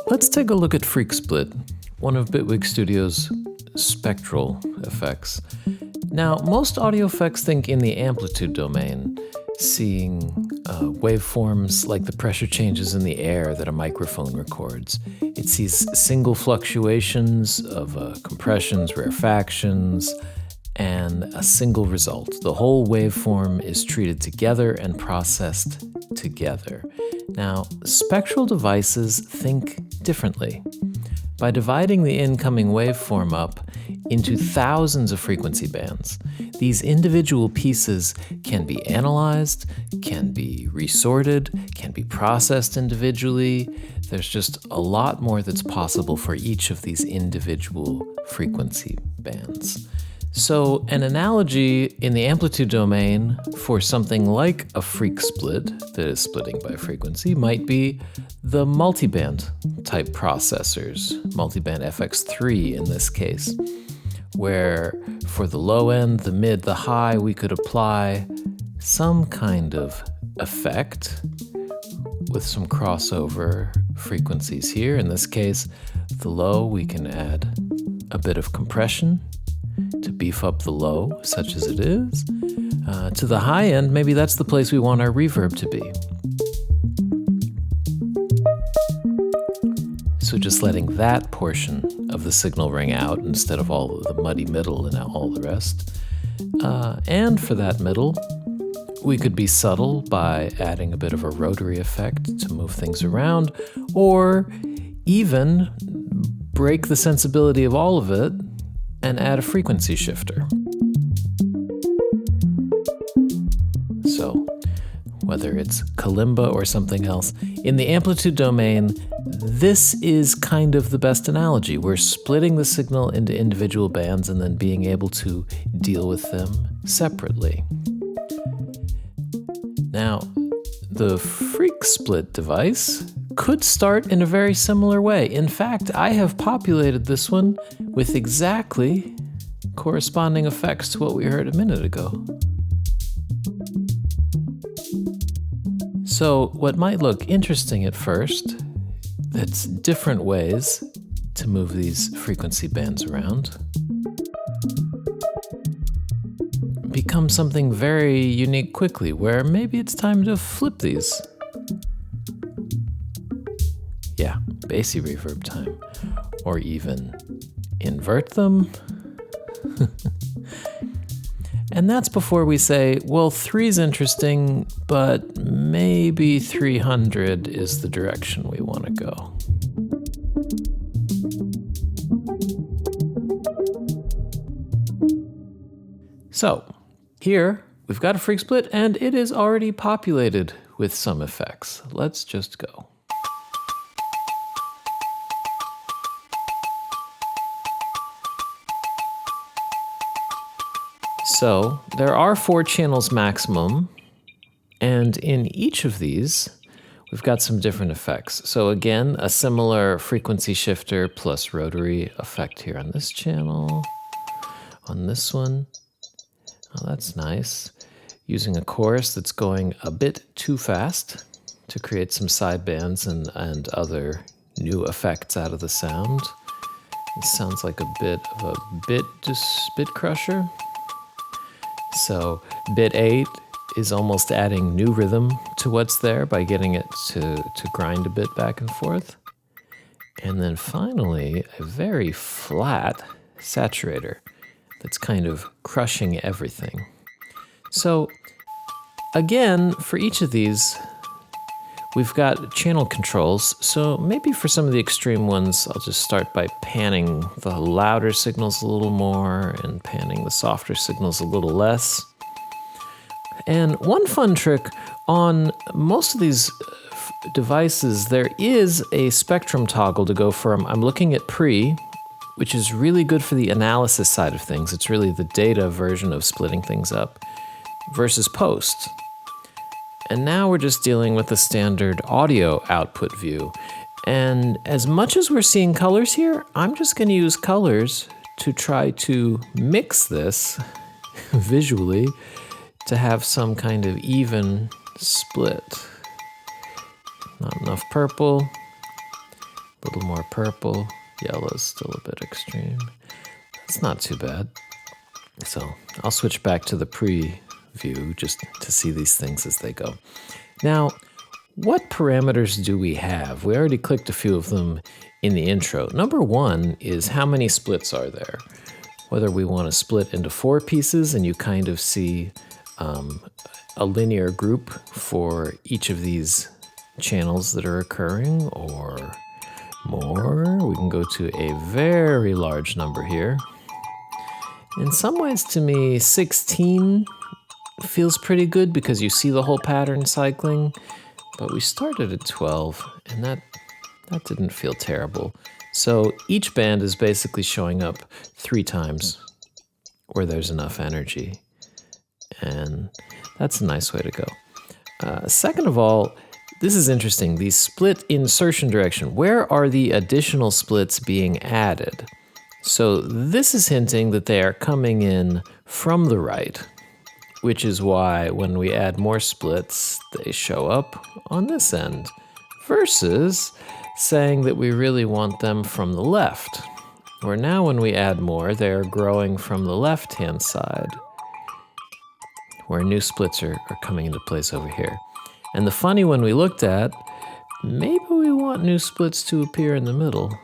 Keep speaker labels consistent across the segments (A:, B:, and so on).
A: Let's take a look at FreakSplit, one of Bitwig Studios' spectral effects. Now, most audio effects think in the amplitude domain, seeing waveforms like the pressure changes in the air that a microphone records. It sees single fluctuations of compressions, rarefactions, and a single result. The whole waveform is treated together and processed together. Now, spectral devices think differently. By dividing the incoming waveform up into thousands of frequency bands, these individual pieces can be analyzed, can be resorted, can be processed individually. There's just a lot more that's possible for each of these individual frequency bands. So an analogy in the amplitude domain for something like a FreakSplit that is splitting by frequency might be the multiband type processors, multiband FX3 in this case, where for the low end, the mid, the high, we could apply some kind of effect with some crossover frequencies here. In this case, the low, we can add a bit of compression to beef up the low, such as it is. To the high end, maybe that's the place we want our reverb to be. So just letting that portion of the signal ring out instead of all the muddy middle and all the rest. And for that middle, we could be subtle by adding a bit of a rotary effect to move things around, or even break the sensibility of all of it and add a frequency shifter. So, whether it's kalimba or something else, in the amplitude domain, this is kind of the best analogy. We're splitting the signal into individual bands and then being able to deal with them separately. Now, the FreakSplit device could start in a very similar way. In fact, I have populated this one with exactly corresponding effects to what we heard a minute ago. So what might look interesting at first, that's different ways to move these frequency bands around, becomes something very unique quickly, where maybe it's time to flip these. Yeah, bassy reverb time. Or even invert them. And that's before we say, well, 3's interesting, but maybe 300 is the direction we want to go. So, here we've got a FreakSplit, and it is already populated with some effects. Let's just go. So there are 4 channels maximum, and in each of these, we've got some different effects. So again, a similar frequency shifter plus rotary effect here on this channel. On this one, oh, that's nice. Using a chorus that's going a bit too fast to create some sidebands and other new effects out of the sound. It sounds like a bit of a bit crusher. So bit 8 is almost adding new rhythm to what's there by getting it to grind a bit back and forth. And then finally, a very flat saturator that's kind of crushing everything. So again, for each of these, we've got channel controls. So maybe for some of the extreme ones, I'll just start by panning the louder signals a little more and panning the softer signals a little less. And one fun trick on most of these devices, there is a spectrum toggle to go from, I'm looking at pre, which is really good for the analysis side of things. It's really the data version of splitting things up, versus post. And now we're just dealing with the standard audio output view. And as much as we're seeing colors here, I'm just going to use colors to try to mix this visually to have some kind of even split. Not enough purple, a little more purple. Yellow's still a bit extreme. It's not too bad. So I'll switch back to the preview just to see these things as they go. Now, what parameters do we have? We already clicked a few of them in the intro. Number one is how many splits are there? Whether we want to split into 4 pieces and you kind of see a linear group for each of these channels that are occurring, or more. We can go to a very large number here. In some ways, to me, 16 feels pretty good because you see the whole pattern cycling, but we started at 12, and that didn't feel terrible. So each band is basically showing up 3 times where there's enough energy, and that's a nice way to go. Second of all, this is interesting. The split insertion direction. Where are the additional splits being added? So this is hinting that they are coming in from the right, which is why when we add more splits, they show up on this end, versus saying that we really want them from the left, where now when we add more, they are growing from the left-hand side, where new splits are coming into place over here. And the funny one we looked at, maybe we want new splits to appear in the middle,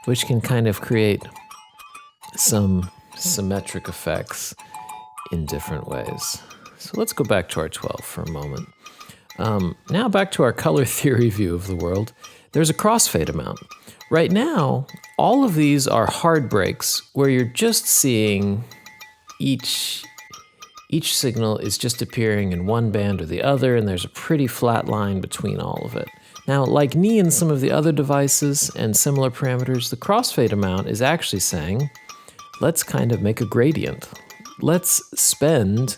A: which can kind of create some symmetric effects in different ways. So let's go back to our 12 for a moment. Now back to our color theory view of the world. There's a crossfade amount. Right now, all of these are hard breaks where you're just seeing each signal is just appearing in one band or the other, and there's a pretty flat line between all of it. Now, like Knee and some of the other devices and similar parameters, the crossfade amount is actually saying, let's kind of make a gradient. Let's spend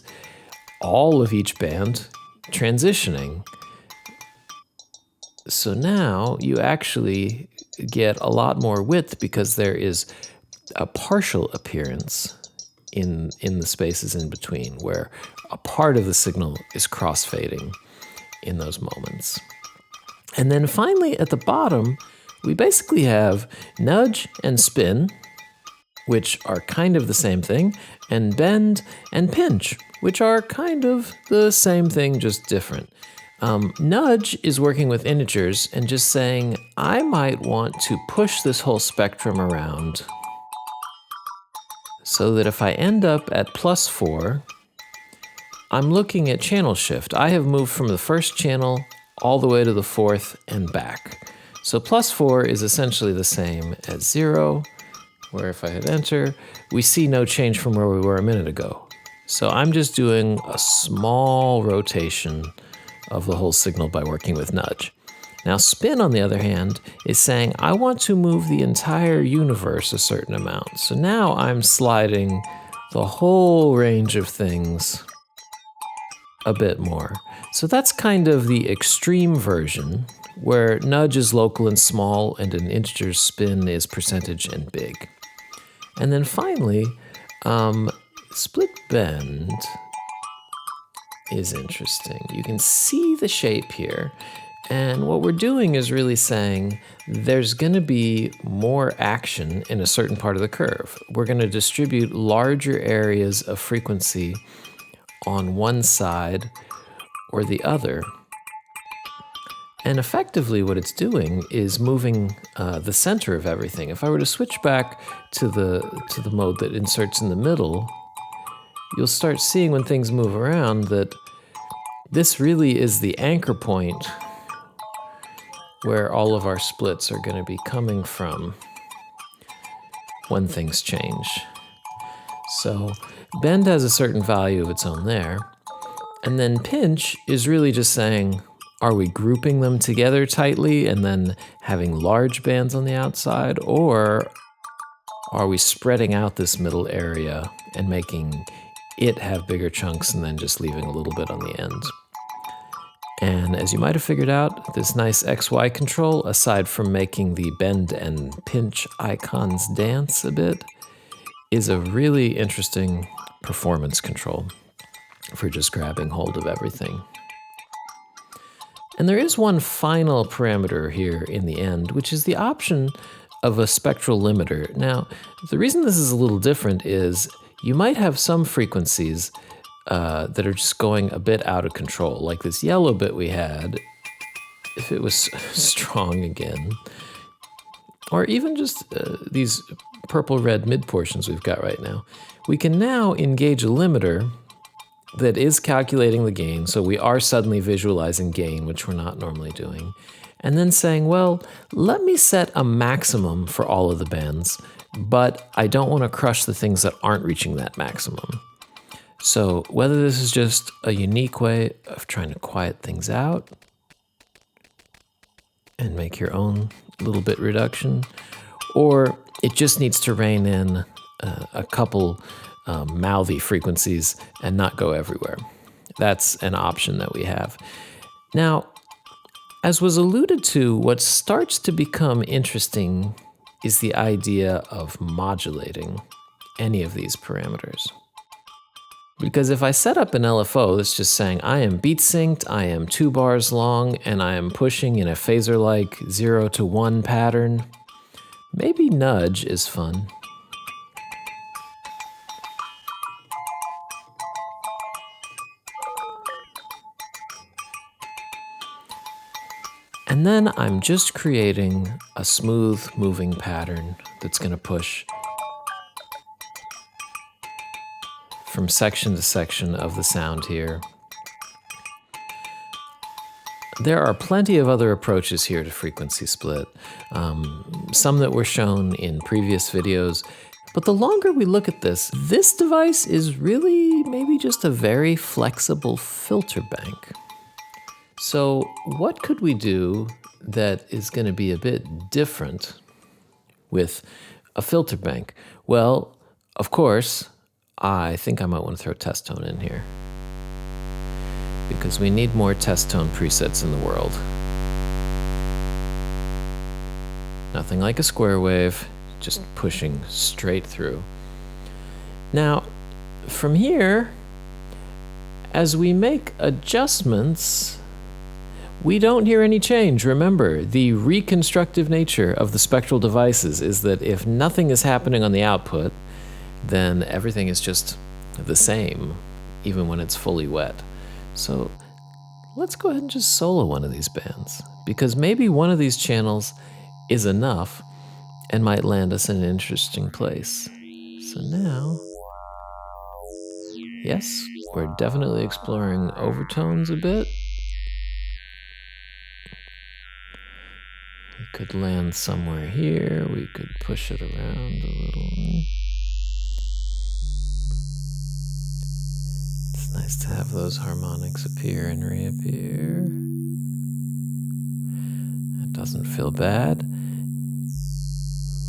A: all of each band transitioning. So now you actually get a lot more width because there is a partial appearance in the spaces in between, where a part of the signal is crossfading in those moments. And then finally at the bottom, we basically have nudge and spin, which are kind of the same thing, and bend and pinch, which are kind of the same thing, just different. Nudge is working with integers and just saying, I might want to push this whole spectrum around so that if I end up at +4, I'm looking at channel shift. I have moved from the first channel all the way to the 4th and back. So +4 is essentially the same as 0, where if I hit enter, we see no change from where we were a minute ago. So I'm just doing a small rotation of the whole signal by working with nudge. Now spin, on the other hand, is saying I want to move the entire universe a certain amount. So now I'm sliding the whole range of things a bit more. So that's kind of the extreme version, where nudge is local and small and an integer's spin is percentage and big. And then finally, split bend is interesting. You can see the shape here. And what we're doing is really saying there's going to be more action in a certain part of the curve. We're going to distribute larger areas of frequency on one side or the other. And effectively what it's doing is moving the center of everything. If I were to switch back to the mode that inserts in the middle, you'll start seeing when things move around that this really is the anchor point where all of our splits are going to be coming from when things change. So bend has a certain value of its own there. And then pinch is really just saying, are we grouping them together tightly and then having large bands on the outside? Or are we spreading out this middle area and making it have bigger chunks and then just leaving a little bit on the end? And as you might have figured out, this nice XY control, aside from making the bend and pinch icons dance a bit, is a really interesting performance control. for just grabbing hold of everything. And there is one final parameter here in the end, which is the option of a spectral limiter. Now, the reason this is a little different is you might have some frequencies that are just going a bit out of control, like this yellow bit we had, if it was strong again, or even just these purple-red mid portions we've got right now. We can now engage a limiter that is calculating the gain, so we are suddenly visualizing gain, which we're not normally doing, and then saying, well, let me set a maximum for all of the bands, but I don't want to crush the things that aren't reaching that maximum. So whether this is just a unique way of trying to quiet things out and make your own little bit reduction, or it just needs to rein in a couple mouthy frequencies and not go everywhere. That's an option that we have. Now, as was alluded to, what starts to become interesting is the idea of modulating any of these parameters. Because if I set up an LFO that's just saying I am beat synced, I am 2 bars long, and I am pushing in a phaser-like 0 to 1 pattern, maybe nudge is fun. And then I'm just creating a smooth moving pattern that's going to push from section to section of the sound here. There are plenty of other approaches here to frequency split, some that were shown in previous videos. But the longer we look at this device is really maybe just a very flexible filter bank. So what could we do that is going to be a bit different with a filter bank? Well, of course, I think I might want to throw test tone in here, because we need more test tone presets in the world. Nothing like a square wave, just pushing straight through. Now, from here, as we make adjustments, we don't hear any change. Remember, the reconstructive nature of the spectral devices is that if nothing is happening on the output, then everything is just the same, even when it's fully wet. So let's go ahead and just solo one of these bands, because maybe one of these channels is enough and might land us in an interesting place. So now, yes, we're definitely exploring overtones a bit. We could land somewhere here. We could push it around a little. It's nice to have those harmonics appear and reappear. It doesn't feel bad.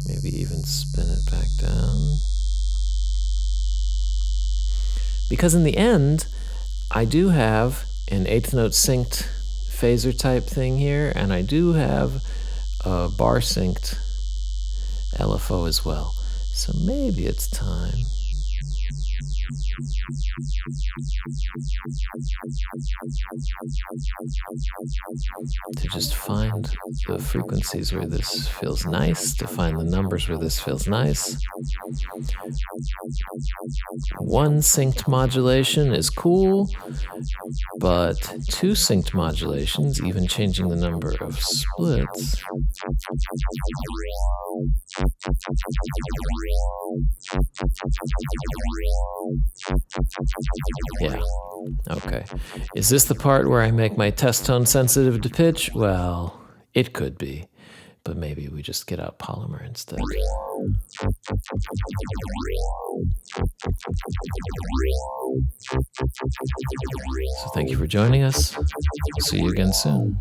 A: Maybe even spin it back down. Because in the end, I do have an eighth note synced phaser type thing here, and I do have a bar synced LFO as well. So maybe it's time to just find the frequencies where this feels nice, to find the numbers where this feels nice. One synced modulation is cool, but two synced modulations, even changing the number of splits, yeah, okay. Is this the part where I make my test tone sensitive to pitch? Well, it could be, but maybe we just get out Polymer instead. So thank you for joining us. See you again soon.